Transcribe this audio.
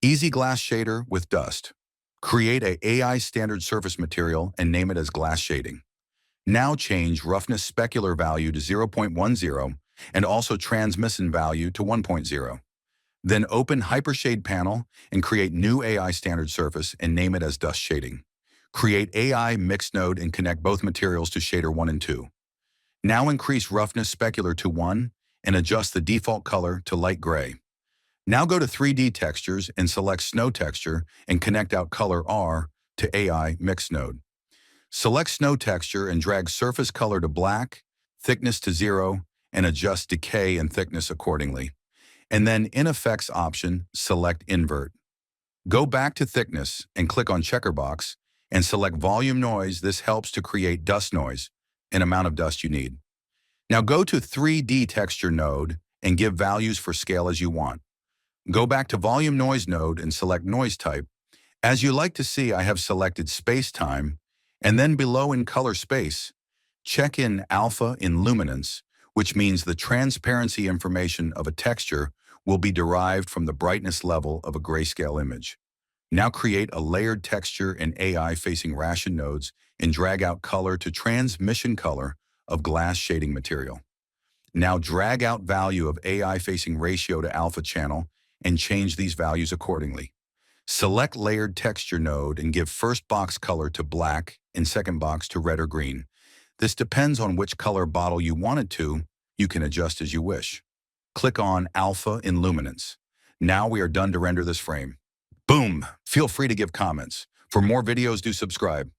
Easy glass shader with dust. Create a AI standard surface material and name it as glass shading. Now change roughness specular value to 0.10 and also transmission value to 1.0. Then open Hypershade panel and create new AI standard surface and name it as dust shading. Create AI mixed node and connect both materials to shader 1 and 2. Now increase roughness specular to 1 and adjust the default color to light gray. Now go to 3D textures and select snow texture and connect out color R to AI mixed node. Select snow texture and drag surface color to black, thickness to 0, and adjust decay and thickness accordingly. And then in Effects option, select Invert. Go back to Thickness and click on Checkerbox and select Volume Noise. This helps to create dust noise, an amount of dust you need. Now go to 3D Texture node and give values for scale as you want. Go back to Volume Noise node and select Noise Type. As you like to see, I have selected Space-Time, and then below in Color Space, check in Alpha in Luminance, which means the transparency information of a texture will be derived from the brightness level of a grayscale image. Now create a layered texture in AI facing ration nodes and drag out color to transmission color of glass shading material. Now drag out value of AI facing ratio to alpha channel and change these values accordingly. Select layered texture node and give first box color to black and second box to red or green. This depends on which color bottle you want it to. You can adjust as you wish. Click on Alpha in Luminance. Now we are done to render this frame. Boom! Feel free to give comments. For more videos, do subscribe.